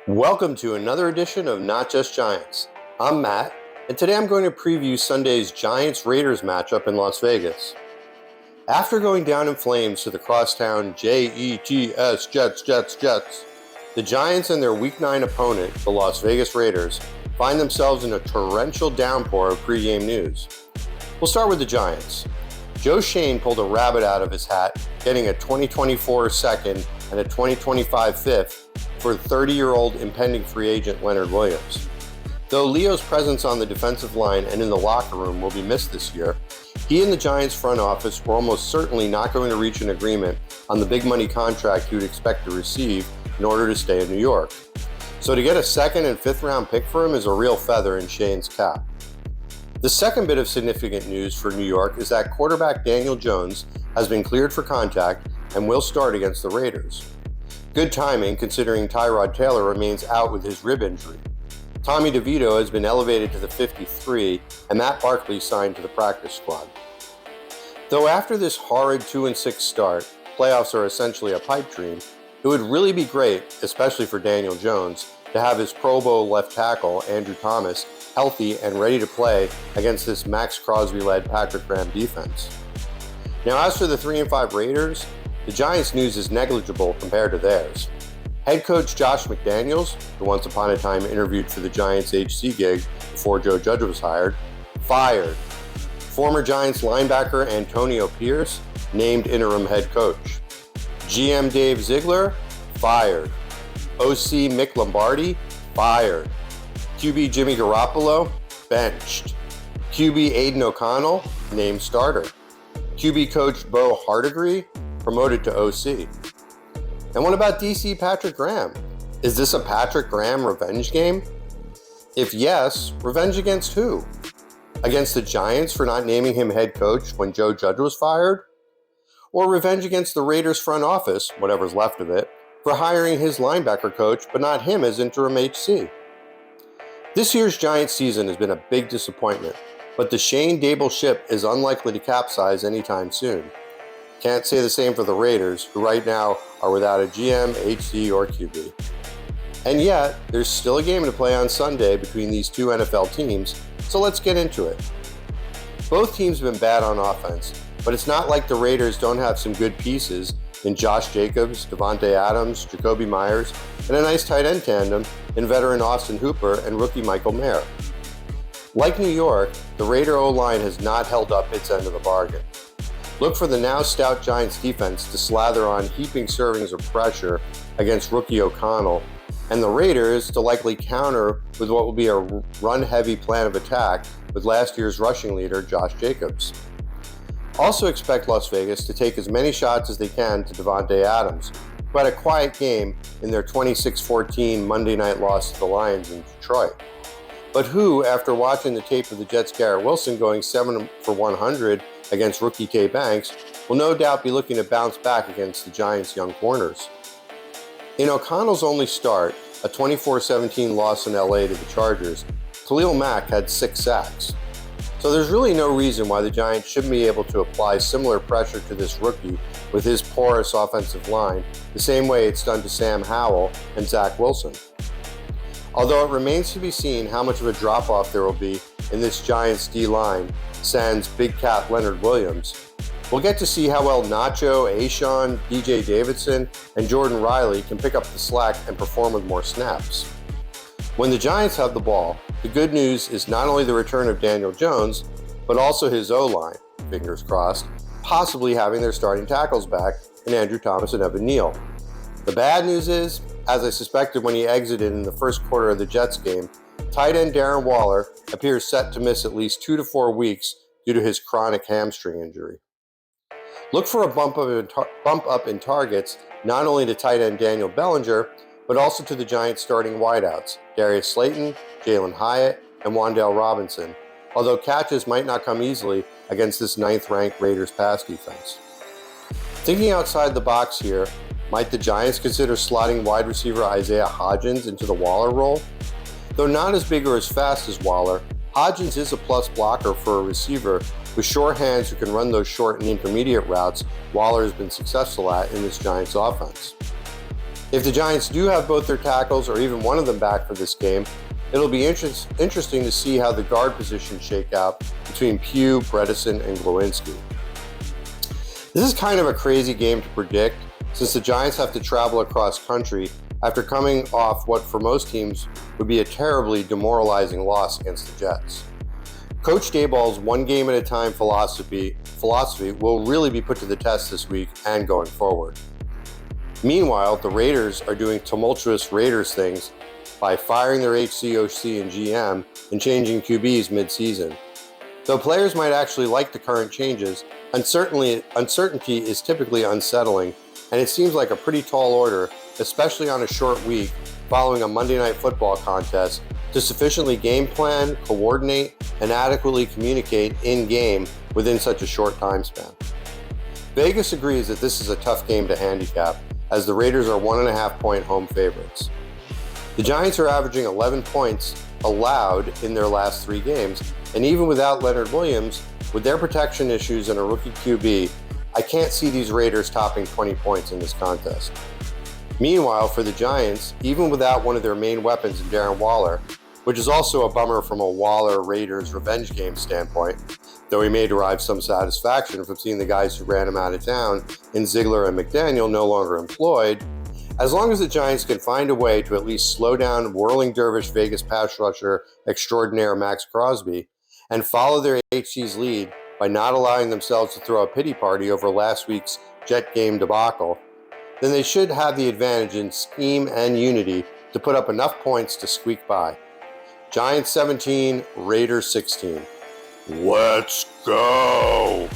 Welcome to another edition of Not Just Giants. I'm Matt, and today I'm going to preview Sunday's Giants-Raiders matchup in Las Vegas. After going down in flames to the crosstown Jets, the Giants and their Week 9 opponent, the Las Vegas Raiders, find themselves in a torrential downpour of pregame news. We'll start with the Giants. Joe Schoen pulled a rabbit out of his hat, getting a 2024 second and a 2025 fifth for 30-year-old impending free agent Leonard Williams. Though Leo's presence on the defensive line and in the locker room will be missed this year, he and the Giants front office were almost certainly not going to reach an agreement on the big money contract he would expect to receive in order to stay in New York. So to get a second and fifth round pick for him is a real feather in Schoen's cap. The second bit of significant news for New York is that quarterback Daniel Jones has been cleared for contact and will start against the Raiders. Good timing considering Tyrod Taylor remains out with his rib injury. Tommy DeVito has been elevated to the 53 and Matt Barkley signed to the practice squad. Though after this horrid 2-6 start, playoffs are essentially a pipe dream, it would really be great, especially for Daniel Jones, to have his Pro Bowl left tackle, Andrew Thomas, healthy and ready to play against this Max Crosby-led Patrick Graham defense. Now as for the 3-5 Raiders, the Giants' news is negligible compared to theirs. Head coach Josh McDaniels, who once upon a time interviewed for the Giants HC gig before Joe Judge was hired, fired. Former Giants linebacker Antonio Pierce, named interim head coach. GM Dave Ziegler, fired. OC Mick Lombardi, fired. QB Jimmy Garoppolo, benched. QB Aiden O'Connell, named starter. QB coach Bo Hardigree, promoted to OC. And what about DC Patrick Graham? Is this a Patrick Graham revenge game? If yes, revenge against who? Against the Giants for not naming him head coach when Joe Judge was fired? Or revenge against the Raiders front office, whatever's left of it, for hiring his linebacker coach but not him as interim HC? This year's Giants season has been a big disappointment, but the Schoen Daboll ship is unlikely to capsize anytime soon. Can't say the same for the Raiders, who right now are without a GM, HC, or QB. And yet, there's still a game to play on Sunday between these two NFL teams, so let's get into it. Both teams have been bad on offense, but it's not like the Raiders don't have some good pieces in Josh Jacobs, Davante Adams, Jakobi Meyers, and a nice tight end tandem in veteran Austin Hooper and rookie Michael Mayer. Like New York, the Raider O-line has not held up its end of the bargain. Look for the now stout Giants defense to slather on heaping servings of pressure against rookie O'Connell, and the Raiders to likely counter with what will be a run-heavy plan of attack with last year's rushing leader Josh Jacobs. Also expect Las Vegas to take as many shots as they can to Davante Adams, who had a quiet game in their 26-14 Monday night loss to the Lions in Detroit, but who, after watching the tape of the Jets' Garrett Wilson going 7 for 100 against rookie Tay Banks, will no doubt be looking to bounce back against the Giants' young corners. In O'Connell's only start, a 24-17 loss in LA to the Chargers, Khalil Mack had 6 sacks. So there's really no reason why the Giants shouldn't be able to apply similar pressure to this rookie with his porous offensive line, the same way it's done to Sam Howell and Zach Wilson. Although it remains to be seen how much of a drop-off there will be in this Giants D-line, sans Big Cat Leonard Williams, we'll get to see how well Nacho, A'Shaun, DJ Davidson, and Jordan Riley can pick up the slack and perform with more snaps. When the Giants have the ball, the good news is not only the return of Daniel Jones, but also his O-line, fingers crossed, possibly having their starting tackles back in Andrew Thomas and Evan Neal. The bad news is, as I suspected when he exited in the first quarter of the Jets game, tight end Darren Waller appears set to miss at least 2 to 4 weeks due to his chronic hamstring injury. Look for a bump up in targets not only to tight end Daniel Bellinger, but also to the Giants' starting wideouts, Darius Slayton, Jalen Hyatt, and Wan'Dale Robinson, although catches might not come easily against this 9th-ranked Raiders pass defense. Thinking outside the box here, might the Giants consider slotting wide receiver Isaiah Hodgins into the Waller role? Though not as big or as fast as Waller, Hodgins is a plus blocker for a receiver with short hands who can run those short and intermediate routes Waller has been successful at in this Giants offense. If the Giants do have both their tackles or even one of them back for this game, it'll be interesting to see how the guard positions shake out between Pugh, Bredesen, and Glowinski. This is kind of a crazy game to predict since the Giants have to travel across country after coming off what for most teams would be a terribly demoralizing loss against the Jets. Coach Daboll's one game at a time philosophy will really be put to the test this week and going forward. Meanwhile, the Raiders are doing tumultuous Raiders things by firing their HCOC and GM and changing QBs mid-season. Though players might actually like the current changes, uncertainty is typically unsettling, and it seems like a pretty tall order, especially on a short week following a Monday Night Football contest, to sufficiently game plan, coordinate, and adequately communicate in-game within such a short time span. Vegas agrees that this is a tough game to handicap, as the Raiders are 1.5-point home favorites. The Giants are averaging 11 points allowed in their last 3 games, and even without Leonard Williams, with their protection issues and a rookie QB, I can't see these Raiders topping 20 points in this contest. Meanwhile, for the Giants, even without one of their main weapons in Darren Waller, which is also a bummer from a Waller-Raiders revenge game standpoint, though he may derive some satisfaction from seeing the guys who ran him out of town in Ziegler and McDaniel no longer employed, as long as the Giants can find a way to at least slow down whirling dervish Vegas pass rusher extraordinaire Max Crosby and follow their HC's lead by not allowing themselves to throw a pity party over last week's Jet game debacle, then they should have the advantage in scheme and unity to put up enough points to squeak by. Giants 17, Raiders 16. Let's go!